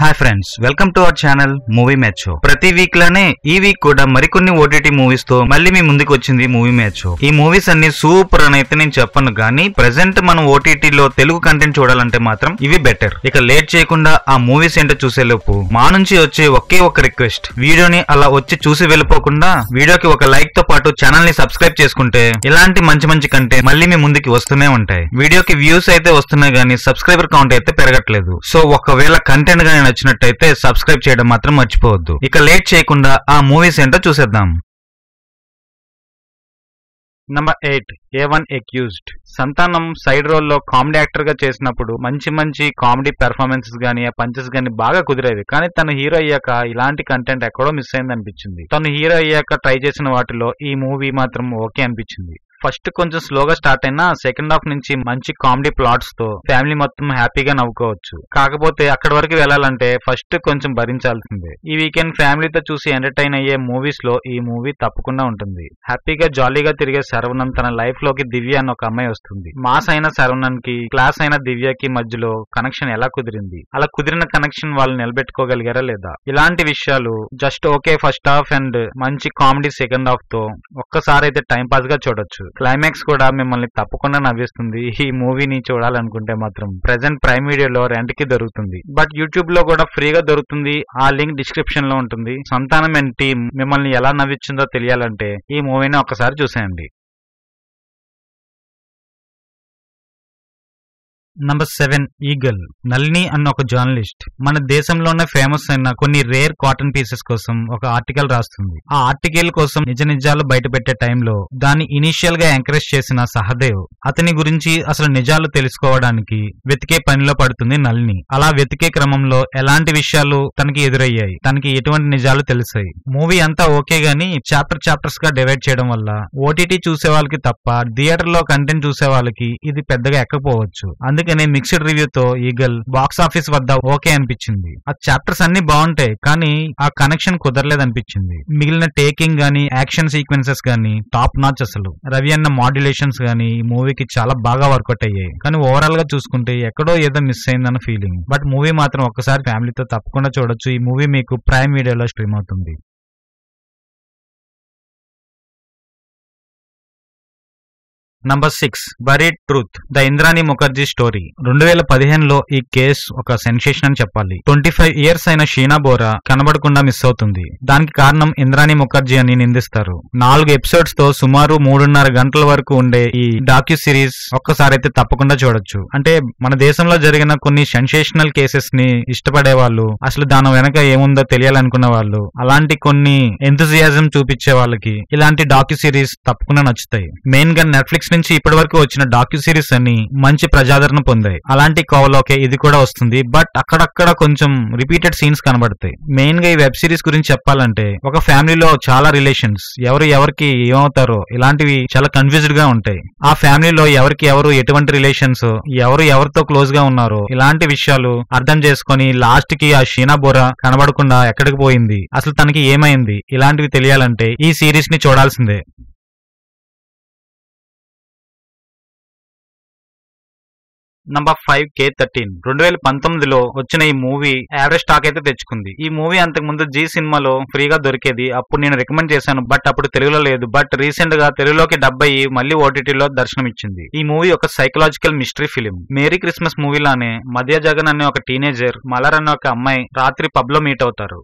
Hi friends, welcome to our channel movie match show. ప్రతి week లానే ఈ week కూడా మరికొన్ని ఓటీటీ మూవీస్ తో మళ్ళీ మీ ముందుకు వచ్చింది మూవీ మ్యాచ్ షో. ఈ మూవీస్ అన్ని సూపర్ అని అయితే నేను చెప్పను, కానీ ప్రెసెంట్ మనం ఓటీటీలో తెలుగు కంటెంట్ చూడాలంటే మాత్రం ఇవి బెటర్. ఇక లేట్ చేయకుండా ఆ మూవీస్ ఏంటో చూసేలోపు మా నుంచి వచ్చే ఒకే ఒక రిక్వెస్ట్, వీడియోని అలా వచ్చి చూసి వెళ్ళిపోకుండా వీడియోకి ఒక లైక్ తో పాటు ఛానల్ ని సబ్స్క్రైబ్ చేసుకుంటే ఇలాంటి మంచి మంచి కంటెంట్ మళ్ళీ మీ ముందుకి వస్తూనే ఉంటాయి. వీడియోకి వ్యూస్ అయితే వస్తున్నాయి కానీ సబ్స్క్రైబర్ కౌంట్ అయితే పెరగట్లేదు. సో ఒకవేళ కంటెంట్ గానీ నచ్చినట్టయితే సబ్స్క్రైబ్ చేయడం మాత్రం మర్చిపోవద్దు. ఇక లేట్ చేయకుండా ఆ మూవీస్ ఏంటో చూసేద్దాం. Number 8, A1 accused. సంతానం సైడ్ రోల్ లో కామెడీ యాక్టర్ గా చేసినప్పుడు మంచి కామెడీ పెర్ఫార్మెన్సెస్ గానీ ఆ పంచెస్ గానీ బాగా కుదిరేవి. కానీ తను హీరో అయ్యాక ఇలాంటి కంటెంట్ ఎక్కడో మిస్ అయింది అనిపించింది. తను హీరో అయ్యాక ట్రై చేసిన వాటిలో ఈ మూవీ మాత్రం ఓకే అనిపించింది. ఫస్ట్ కొంచెం స్లోగా స్టార్ట్ అయినా సెకండ్ హాఫ్ నుంచి మంచి కామెడీ ప్లాట్స్ తో ఫ్యామిలీ మొత్తం హ్యాపీగా నవ్వుకోవచ్చు. కాకపోతే అక్కడి వరకు వెళ్ళాలంటే ఫస్ట్ కొంచెం భరించాల్సిందే. ఈ వీకెండ్ ఫ్యామిలీతో చూసి ఎంటర్టైన్ అయ్యే మూవీస్ లో ఈ మూవీ తప్పకుండా ఉంటుంది. హ్యాపీగా జాలీగా తిరిగే శరవణన్ తన లైఫ్ లోకి దివ్య అన్న ఒక అమ్మాయి వస్తుంది. మాస్ అయిన శరవణన్ కి క్లాస్ అయిన దివ్యకి మధ్యలో కనెక్షన్ ఎలా కుదిరింది, అలా కుదిరిన కనెక్షన్ వాళ్ళు నిలబెట్టుకోగలిగారా లేదా, ఇలాంటి విషయాలు just okay first half and మంచి కామెడీ సెకండ్ హాఫ్ తో ఒక్కసారి అయితే టైం పాస్ గా చూడొచ్చు. క్లైమాక్స్ కూడా మిమ్మల్ని తప్పకుండా నవ్విస్తుంది. ఈ మూవీని చూడాలనుకుంటే మాత్రం ప్రెసెంట్ ప్రైమ్ వీడియోలో రెంట్ కి దొరుకుతుంది, బట్ యూట్యూబ్ లో కూడా ఫ్రీగా దొరుకుతుంది. ఆ లింక్ డిస్క్రిప్షన్ లో ఉంటుంది. సంతానం అండ్ టీమ్ మిమ్మల్ని ఎలా నవ్వించిందో తెలియాలంటే ఈ మూవీని ఒక్కసారి చూసేయండి. Number 7, eagle. నళిని అన్న ఒక జర్నలిస్ట్ మన దేశంలోనే ఫేమస్ అయిన కొన్ని రేర్ కాటన్ పీసెస్ కోసం ఒక ఆర్టికల్ రాస్తుంది. ఆ ఆర్టికల్ కోసం నిజాలు బయట పెట్టే టైంలో దాన్ని ఇనిషియల్ గా ఎంకరేజ్ చేసిన సహదేవ్ అతని గురించి అసలు నిజాలు తెలుసుకోవడానికి వెతికే పనిలో పడుతుంది నళిని. అలా వెతికే క్రమంలో ఎలాంటి విషయాలు తనకి ఎదురయ్యాయి, తనకి ఎటువంటి నిజాలు తెలిసాయి. మూవీ అంతా ఓకే గానీ చాప్టర్స్ గా డివైడ్ చేయడం వల్ల ఓటీటీ చూసే వాళ్ళకి తప్ప థియేటర్ లో కంటెంట్ చూసే వాళ్ళకి ఇది పెద్దగా ఎక్కకపోవచ్చు. అందుకనే మిక్స్డ్ రివ్యూతో ఈగల్ బాక్స్ ఆఫీస్ వద్ద ఓకే అనిపించింది. ఆ చాప్టర్స్ అన్ని బాగుంటాయి కానీ ఆ కనెక్షన్ కుదరలేదనిపించింది. మిగిలిన టేకింగ్ గానీ యాక్షన్ సీక్వెన్సెస్ గానీ టాప్ నాచ్. అసలు రవి అన్న మాడ్యులేషన్స్ గానీ ఈ మూవీకి చాలా బాగా వర్కౌట్ అయ్యాయి. కానీ ఓవరాల్ గా చూసుకుంటే ఎక్కడో ఏదో మిస్ అయిందన్న ఫీలింగ్. బట్ మూవీ మాత్రం ఒక్కసారి ఫ్యామిలీతో తప్పకుండా చూడొచ్చు. ఈ మూవీ మీకు ప్రైమ్ వీడియోలో స్ట్రీమ్ అవుతుంది. Number 6, buried truth, the Indrani Mukerjea story. 2015లో ఈ కేస్ ఒక సెన్సేషన్ అని చెప్పాలి. 25 ఇయర్స్ అయిన షీనా బోరా కనబడకుండా మిస్ అవుతుంది. దానికి కారణం ఇంద్రాణి ముఖర్జీ అని నిందిస్తారు. 4 ఎపిసోడ్స్ తో సుమారు 3.5 గంటల వరకు ఉండే ఈ డాక్యూ సిరీస్ ఒక్కసారి అయితే తప్పకుండా చూడొచ్చు. అంటే మన దేశంలో జరిగిన కొన్ని సెన్సేషనల్ కేసెస్ ని ఇష్టపడే వాళ్ళు, అసలు దాని వెనక ఏముందో తెలియాలనుకున్న వాళ్ళు, అలాంటి కొన్ని ఎంతజియాజం చూపించే వాళ్ళకి ఇలాంటి డాక్యూ సిరీస్ తప్పకుండా నచ్చుతాయి. మెయిన్ గా నెట్ఫ్లిక్స్ నుంచి ఇప్పటి వరకు వచ్చిన డాక్యూ సిరీస్ అన్ని మంచి ప్రజాదరణ పొందాయి. అలాంటి కోవలోకే ఇది కూడా వస్తుంది. బట్ అక్కడక్కడ కొంచెం రిపీటెడ్ సీన్స్ కనబడతాయి. మెయిన్ గా ఈ వెబ్ సిరీస్ గురించి చెప్పాలంటే ఒక ఫ్యామిలీలో చాలా రిలేషన్స్, ఎవరికి ఏమవుతారో ఇలాంటివి చాలా కన్ఫ్యూజ్డ్ గా ఉంటాయి. ఆ ఫ్యామిలీలో ఎవరికి ఎవరు ఎటువంటి రిలేషన్స్, ఎవరితో క్లోజ్ గా ఉన్నారో ఇలాంటి విషయాలు అర్థం చేసుకుని లాస్ట్ కి ఆ షీనా బోరా కనబడకుండా ఎక్కడికి పోయింది, అసలు తనకి ఏమైంది, ఇలాంటివి తెలియాలంటే ఈ సిరీస్ ని చూడాల్సిందే. Number 5, K13. 2019లో వచ్చిన ఈ మూవీ యావరేజ్ టాక్ అయితే తెచ్చుకుంది. ఈ మూవీ అంతకు ముందు జీ సినిమాలో ఫ్రీగా దొరికేది. అప్పుడు నేను రికమెండ్ చేశాను, బట్ అప్పుడు తెలుగులో లేదు. బట్ రీసెంట్ గా తెలుగులోకి డబ్ అయ్యి మళ్ళీ ఓటీటీలో దర్శనం ఇచ్చింది. ఈ మూవీ ఒక psychological mystery film. Merry Christmas మూవీలానే మధ్య జగన్ అనే ఒక టీనేజర్, మలర్ అనే ఒక అమ్మాయి రాత్రి పబ్ లో మీట్ అవుతారు.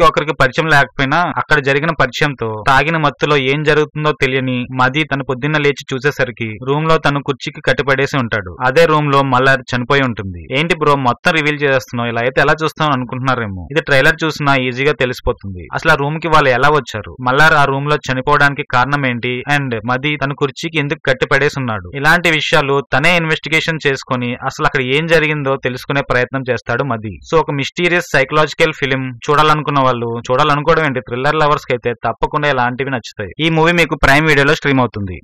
ఒకరికి పరిచయం లేకపోయినా అక్కడ జరిగిన పరిచయంతో తాగిన మత్తులో ఏం జరుగుతుందో తెలియని మది తన పొద్దున్న లేచి చూసేసరికి రూమ్ లో తను కుర్చీకి కట్టిపడేసి ఉంటాడు. అదే రూమ్ లో మల్లర్ చనిపోయి ఉంటుంది. ఏంటి బ్రో మొత్తం రివీల్ చేస్తున్నావు, ఇలా అయితే ఎలా చూస్తాం అనుకుంటున్నారేమో. ఇది ట్రైలర్ చూసినా ఈజీగా తెలిసిపోతుంది. అసలు ఆ రూమ్ కి వాళ్ళు ఎలా వచ్చారు, మల్లర్ ఆ రూమ్ లో చనిపోవడానికి కారణం ఏంటి, అండ్ మది తన కుర్చీకి ఎందుకు కట్టిపడేసి ఉన్నాడు, ఇలాంటి విషయాలు తనే ఇన్వెస్టిగేషన్ చేసుకుని అసలు అక్కడ ఏం జరిగిందో తెలుసుకునే ప్రయత్నం చేస్తాడు మది. సో ఒక మిస్టీరియస్ సైకలాజికల్ ఫిలిం చూడాలనుకున్న వాళ్ళు, చూడాలనుకోవడం ఏంటి, థ్రిల్లర్ లవర్స్ కి అయితే తప్పకుండా ఇలాంటివి నచ్చుతాయి. ఈ మూవీ మీకు ప్రైమ్ వీడియోలో స్ట్రీమ్ అవుతుంది.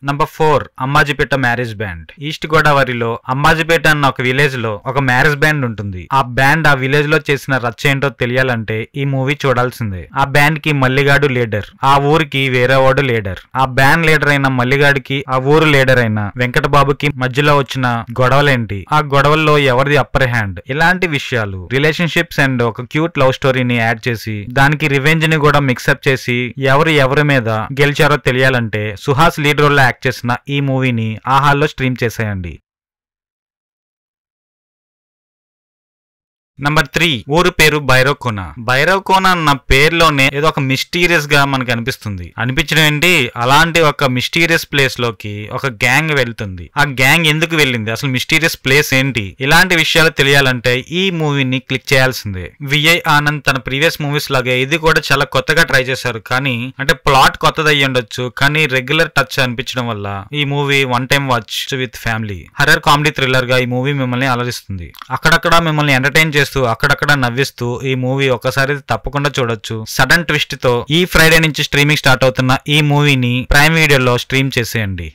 Number 4 Ammajipeta marriage band. East గోదావరిలో అమ్మాజిపేట అన్న ఒక విలేజ్ లో ఒక మ్యారేజ్ బ్యాండ్ ఉంటుంది. ఆ బ్యాండ్ ఆ విలేజ్ లో చేసిన రచ్చ ఏంటో తెలియాలంటే ఈ మూవీ చూడాల్సిందే. ఆ బ్యాండ్ కి మల్లిగాడు లీడర్, ఆ ఊరికి వేరేవాడు లీడర్. ఆ బ్యాండ్ లీడర్ అయిన మల్లిగాడికి ఆ ఊరు లీడర్ అయిన వెంకటబాబుకి మధ్యలో వచ్చిన గొడవలేంటి, ఆ గొడవల్లో ఎవరిది అప్పర్ హ్యాండ్, ఇలాంటి విషయాలు, రిలేషన్షిప్స్ అండ్ ఒక క్యూట్ లవ్ స్టోరీని యాడ్ చేసి దానికి రివెంజ్ ని కూడా మిక్సప్ చేసి ఎవరి మీద గెలిచారో తెలియాలంటే సుహాస్ లీడ్ రోల్ యాక్ట్ చేసిన ఈ మూవీని ఆహాల్లో స్ట్రీమ్ చేసేయండి. నంబర్ 3 ఊరు పేరు భైరవకోన. భైరవకోన అన్న పేరులోనే ఏదో ఒక మిస్టీరియస్ గా మనకు అనిపించడం ఏంటి, అలాంటి ఒక మిస్టీరియస్ ప్లేస్ లోకి ఒక గ్యాంగ్ వెళ్తుంది. ఆ గ్యాంగ్ ఎందుకు వెళ్ళింది, అసలు మిస్టీరియస్ ప్లేస్ ఏంటి, ఇలాంటి విషయాలు తెలియాలంటే ఈ మూవీని క్లిక్ చేయాల్సిందే. విఐ ఆనంద్ తన ప్రీవియస్ మూవీస్ లాగే ఇది కూడా చాలా కొత్తగా ట్రై చేశారు. కానీ అంటే ప్లాట్ కొత్తది అయ్యి ఉండొచ్చు, కానీ రెగ్యులర్ టచ్ అనిపించడం వల్ల ఈ movie one time watch with family. Horror comedy thriller గా ఈ మూవీ మిమ్మల్ని అలరిస్తుంది. అక్కడక్కడ మిమ్మల్ని ఎంటర్టైన్ చేస్తూ అక్కడక్కడ నవ్విస్తూ ఈ మూవీ ఒకసారి తప్పకుండా చూడొచ్చు. సడన్ ట్విస్ట్ తో ఈ ఫ్రైడే నుంచి స్ట్రీమింగ్ స్టార్ట్ అవుతున్న ఈ మూవీని ప్రైమ్ వీడియోలో స్ట్రీమ్ చేసేయండి.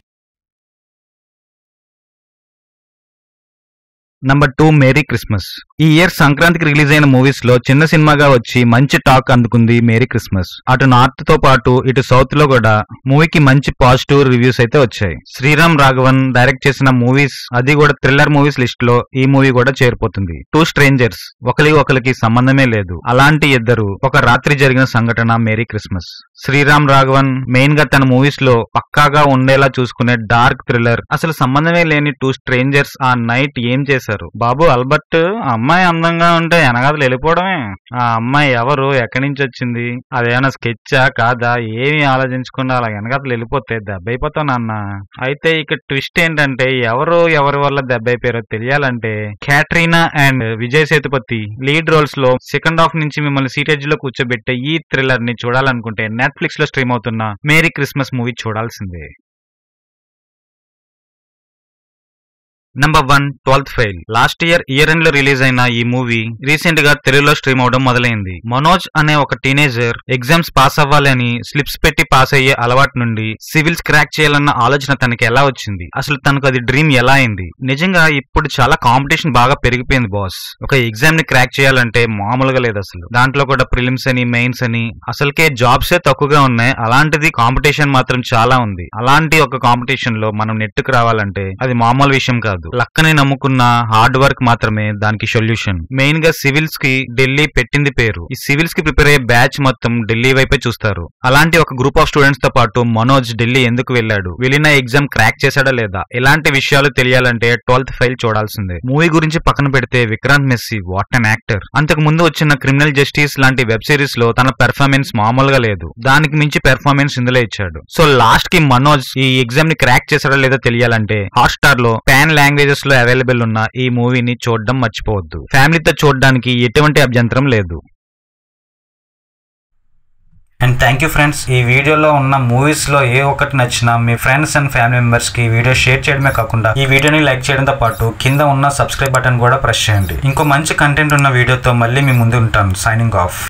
Number 2 merry Christmas. ఈ ఇయర్ సంక్రాంతికి రిలీజ్ అయిన మూవీస్ లో చిన్న సినిమాగా వచ్చి మంచి టాక్ అందుకుంది మేరీ క్రిస్మస్. అటు నార్త్ తో పాటు ఇటు సౌత్ లో కూడా మూవీకి మంచి పాజిటివ్ రివ్యూస్ అయితే వచ్చాయి. శ్రీరామ్ రాఘవన్ డైరెక్ట్ చేసిన మూవీస్, అది కూడా థ్రిల్లర్ మూవీస్ లిస్ట్ లో ఈ మూవీ కూడా చేరిపోతుంది. 2 స్ట్రేంజర్స్, ఒకరికి సంబంధమే లేదు, అలాంటి ఇద్దరు ఒక రాత్రి జరిగిన సంఘటన merry Christmas. Sriram Raghavan main గా తన మూవీస్ లో పక్కాగా ఉండేలా చూసుకునే డార్క్ థ్రిల్లర్. అసలు సంబంధమే లేని 2 స్ట్రేంజర్స్ ఆ నైట్ ఏం చేశారు బాబు. ఆల్బర్ట్ అమ్మాయి అందంగా ఉంటే వెనకాతలు వెళ్ళిపోవడమే. ఆ అమ్మాయి ఎవరు, ఎక్కడి నుంచి వచ్చింది, అదేమైనా స్కెచ్చా కాదా, ఏమి ఆలోచించకుండా అలా వెనకాతలు వెళ్ళిపోతే దెబ్బ అయిపోతావు నాన్న. అయితే ఇక ట్విస్ట్ ఏంటంటే ఎవరి వల్ల దెబ్బ అయిపోయారో తెలియాలంటే Katrina and Vijay Sethupathi lead roles లో సెకండ్ హాఫ్ నుంచి మిమ్మల్ని సీటేజ్ లో కూర్చోబెట్టే ఈ థ్రిల్లర్ ని చూడాలనుకుంటే నెట్ఫ్లిక్స్ లో స్ట్రీమ్ అవుతున్న మేరీ క్రిస్మస్ మూవీ చూడాల్సిందే. Number 1 12th fail. Last year end లో రిలీజ్ అయిన ఈ మూవీ రీసెంట్ గా తెలుగులో స్ట్రీమ్ అవడం మొదలైంది. మనోజ్ అనే ఒక టీనేజర్ ఎగ్జామ్స్ పాస్ అవ్వాలని స్లిప్స్ పెట్టి పాస్ అయ్యే అలవాటు నుండి సివిల్స్ క్రాక్ చేయాలన్న ఆలోచన తనకి ఎలా వచ్చింది, అసలు తనకు అది డ్రీమ్ ఎలా అయింది. నిజంగా ఇప్పుడు చాలా కాంపిటీషన్ బాగా పెరిగిపోయింది బాస్. ఒక ఎగ్జామ్ ని క్రాక్ చేయాలంటే మామూలుగా లేదు అసలు. దాంట్లో కూడా ప్రిలిమ్స్ అని మెయిన్స్ అని అసలుకే జాబ్సే తక్కువగా ఉన్నాయి, అలాంటిది కాంపిటీషన్ మాత్రం చాలా ఉంది. అలాంటి ఒక కాంపిటీషన్ లో మనం నెట్టుకు రావాలంటే అది మామూలు విషయం కాదు. లక్కని నమ్ముకున్న హార్డ్ వర్క్ మాత్రమే దానికి సొల్యూషన్. మెయిన్ గా సివిల్స్ కి ఢిల్లీ పెట్టింది పేరు. ఈ సివిల్స్ కి ప్రిపేర్ అయ్యే బ్యాచ్ మొత్తం ఢిల్లీ వైపే చూస్తారు. అలాంటి ఒక గ్రూప్ ఆఫ్ స్టూడెంట్స్ తో పాటు మనోజ్ ఢిల్లీ ఎందుకు వెళ్ళాడు, వెళ్ళిన ఎగ్జామ్ క్రాక్ చేశాడా లేదా, ఇలాంటి విషయాలు తెలియాలంటే 12th ఫెయిల్ చూడాల్సిందే. మూవీ గురించి పక్కన పెడితే Vikrant Massey what an actor. అంతకు ముందు వచ్చిన క్రిమినల్ జస్టిస్ లాంటి వెబ్ సిరీస్ లో తన పెర్ఫార్మెన్స్ మామూలుగా లేదు, దానికి మించి పెర్ఫార్మెన్స్ ఇందులో ఇచ్చాడు. సో లాస్ట్ కి మనోజ్ ఈ ఎగ్జామ్ ని క్రాక్ చేశాడా లేదా తెలియాలంటే హాట్స్టార్ లో పాన్ లాంగ్వేజెస్ లో అవైలబుల్ ఉన్న ఈ మూవీని చూడడం మర్చిపోవద్దు. ఫ్యామిలీతో చూడడానికి ఎటువంటి అభ్యంతరం లేదు. And thank you friends. ఈ వీడియోలో ఉన్న మూవీస్ లో ఏ ఒక్కటి నచ్చినా మీ ఫ్రెండ్స్ అండ్ ఫ్యామిలీ మెంబర్స్ కి వీడియో షేర్ చేయడమే కాకుండా ఈ వీడియోని లైక్ చేయడంతో పాటు కింద ఉన్న సబ్స్క్రైబ్ బటన్ కూడా ప్రెస్ చేయండి. ఇంకో మంచి కంటెంట్ ఉన్న వీడియోతో మళ్ళీ మీ ముందు ఉంటాను. Signing off.